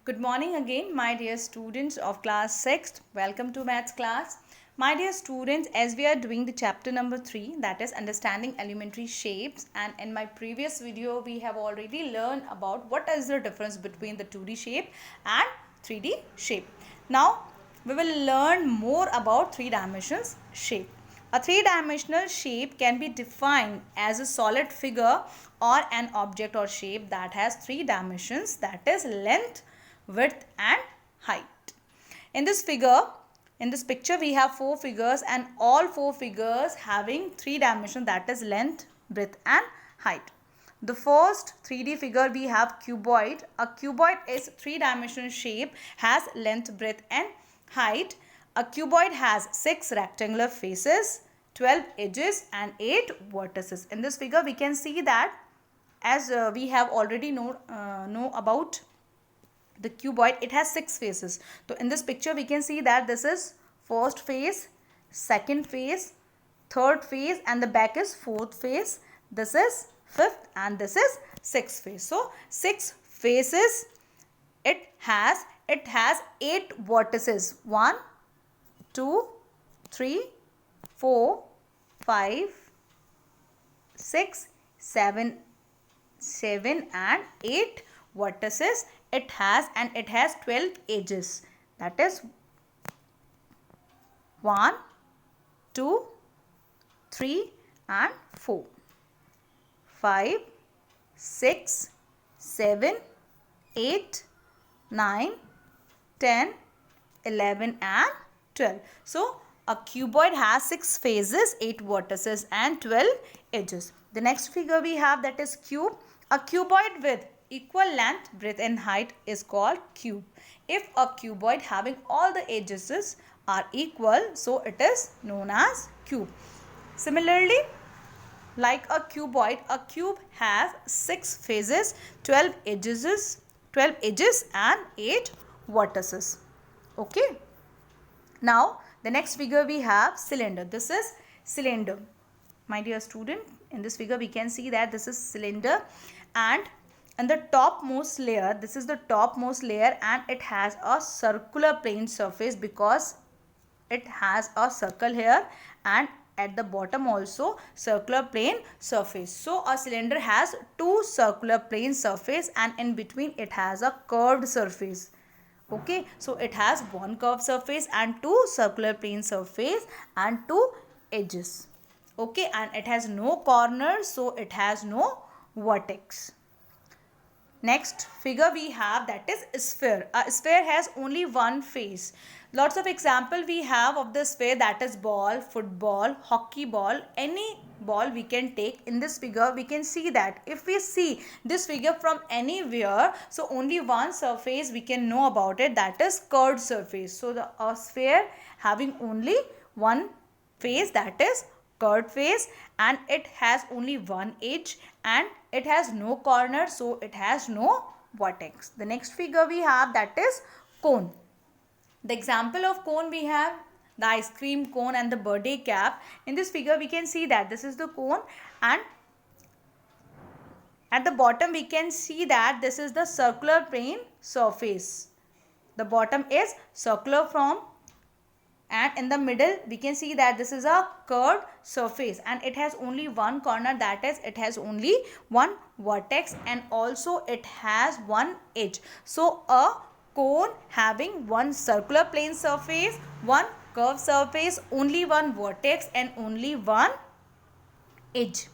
Good morning again, my dear students of class 6th. Welcome to maths class. My dear students, as we are doing the chapter number 3, that is understanding elementary shapes, and in my previous video we have already learned about what is the difference between the 2D shape and 3D shape. Now we will learn more about 3 dimensions shape. A three-dimensional shape can be defined as a solid figure or an object or shape that has 3 dimensions, that is length, width and height. In this picture we have 4 figures and all 4 figures having 3 dimensions, that is length, width and height. The first 3D figure we have cuboid. A cuboid is 3-dimensional shape, has length, breadth and height. A cuboid has 6 rectangular faces, 12 edges and 8 vertices. In this figure we can see that as we have already know about the cuboid, it has 6 faces. So in this picture we can see that this is first face, second face, third face and the back is fourth face. This is fifth and this is sixth face. So 6 faces it has 8 vertices. 1, 2, 3, 4, 5, 6, 7 and 8 vertices it has, and it has 12 edges, that is 1, 2, 3 and 4, 5, 6, 7, 8, 9, 10, 11 and 12. So a cuboid has 6 faces, 8 vertices and 12 edges. The next figure we have, that is cube. A cuboid with equal length, breadth and height is called cube. If a cuboid having all the edges are equal, so it is known as cube. Similarly, like a cuboid, a cube has 6 faces, 12 edges and 8 vertices. Okay. Now the next figure we have cylinder. This is cylinder. My dear student, in this figure we can see that this is cylinder, and the topmost layer, this is the topmost layer, and it has a circular plane surface because it has a circle here, and at the bottom also circular plane surface. So a cylinder has 2 circular plane surface and in between it has a curved surface. Okay, so it has 1 curved surface and 2 circular plane surface and 2 edges. Okay, and it has no corners, so it has no vertex. Next figure we have, that is sphere. A sphere has only one face. Lots of example we have of the sphere, that is ball, football, hockey ball, any ball we can take. In this figure we can see that if we see this figure from anywhere, so only one surface we can know about it, that is curved surface. So a sphere having only one face, that is curved face, and it has only one edge and it has no corner, so it has no vertex. The next figure we have, that is cone. The example of cone we have the ice cream cone and the birthday cap. In this figure we can see that this is the cone, and at the bottom we can see that this is the circular plane surface. The bottom is circular form, and in the middle we can see that this is a curved surface and it has only one corner, that is it has only one vertex, and also it has one edge. So a cone having one circular plane surface, one curved surface, only one vertex and only one edge.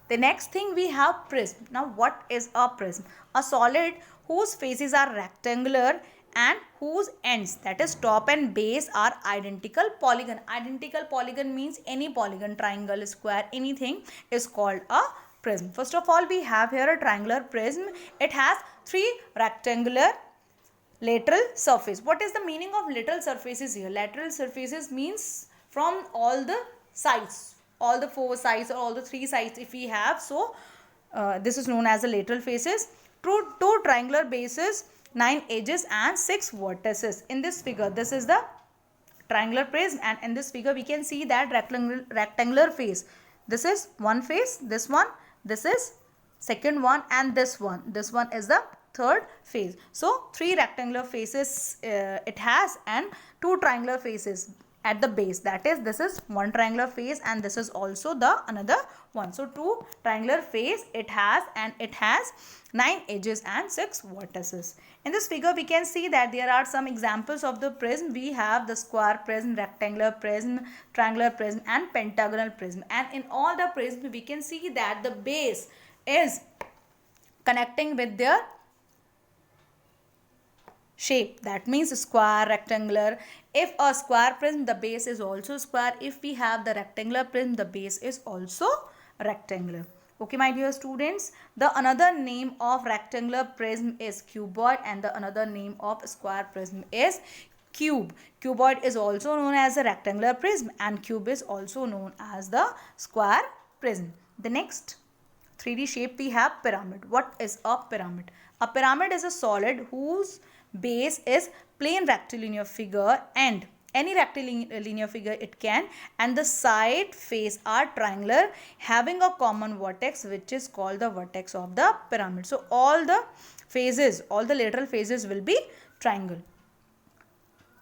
The next thing we have prism. Now what is a prism? A solid whose faces are rectangular and whose ends, that is top and base, are identical polygon. Identical polygon means any polygon, triangle, square, anything is called a prism. First of all we have here a triangular prism. It has 3 rectangular lateral surface. What is the meaning of lateral surfaces here? Lateral surfaces means from all the sides, all the 4 sides or all the 3 sides if we have. So this is known as the lateral faces. 2 triangular bases, 9 edges and 6 vertices. In this figure, this is the triangular prism, and in this figure we can see that rectangular face. This is one face, this one, this is second one, and this one is the third phase. So 3 rectangular faces it has and 2 triangular faces at the base. That is, this is one triangular face and this is also the another one. So 2 triangular face it has, and it has 9 edges and 6 vertices. In this figure we can see that there are some examples of the prism. We have the square prism, rectangular prism, triangular prism and pentagonal prism. And in all the prisms we can see that the base is connecting with their shape. That means square, rectangular. If a square prism, the base is also square. If we have the rectangular prism, the base is also rectangular. Okay, my dear students, the another name of rectangular prism is cuboid, and the another name of square prism is cube. Cuboid is also known as a rectangular prism, and cube is also known as the square prism. The next 3D shape we have pyramid. What is a pyramid? A pyramid is a solid whose base is plain rectilinear figure, and any rectilinear figure it can, and the side face are triangular having a common vertex which is called the vertex of the pyramid. So all the phases, all the lateral phases will be triangle.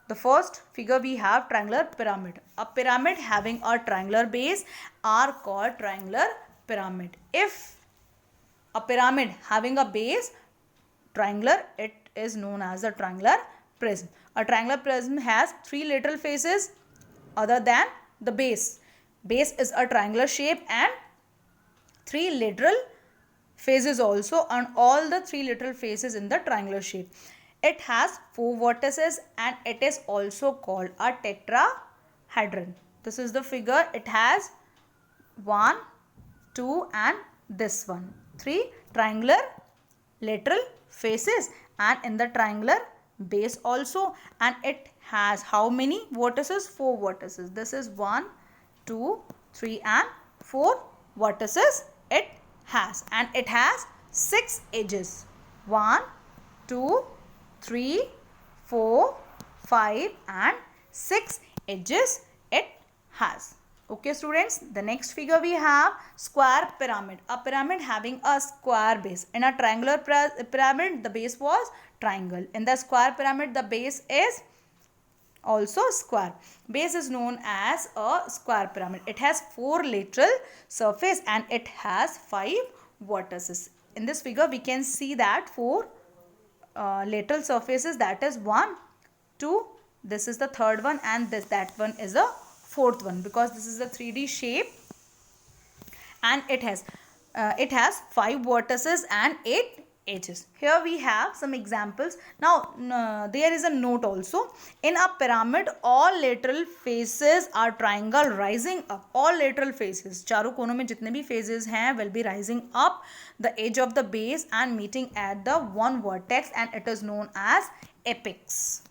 The first figure we have triangular pyramid. A pyramid having a triangular base are called triangular pyramid. If a pyramid having a base triangular, it is known as a triangular prism. A triangular prism has 3 lateral faces other than the base. Base is a triangular shape and 3 lateral faces also, and all the 3 lateral faces in the triangular shape. It has 4 vertices and it is also called a tetrahedron. This is the figure. It has 1, 2 and this one. 3 triangular lateral faces and in the triangular base also, and it has how many vertices? 4 vertices. This is 1, 2, 3 and 4 vertices it has, and it has 6 edges. 1, 2, 3, 4, 5 and 6 edges it has. Okay students, the next figure we have square pyramid. A pyramid having a square base. In a triangular pyramid, the base was triangle. In the square pyramid, the base is also square. Base is known as a square pyramid. It has 4 lateral surface and it has 5 vertices. In this figure, we can see that 4 lateral surfaces, that is 1, 2, this is the third one, and that one is the fourth one, because this is a 3D shape, and it has 5 vertices and 8 edges. Here we have some examples. Now there is a note also. In a pyramid, all lateral faces are triangle rising up. All lateral faces, चारों कोनों में जितने भी phases हैं will be rising up the edge of the base and meeting at the one vertex, and it is known as apex.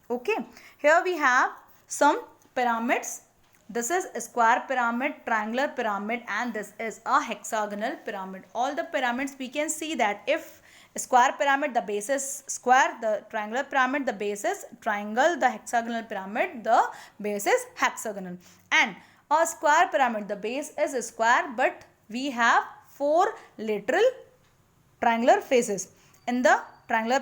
Okay, here we have some pyramids. This is a square pyramid, triangular pyramid, and this is a hexagonal pyramid. All the pyramids we can see that if square pyramid, the base is square, the triangular pyramid, the base is triangle, the hexagonal pyramid, the base is hexagonal. And a square pyramid, the base is square, but we have 4 lateral triangular faces. In the triangular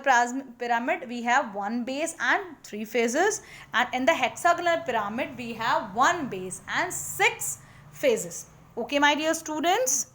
pyramid, we have 1 base and 3 faces, and in the hexagonal pyramid, we have 1 base and 6 faces. Okay, my dear students.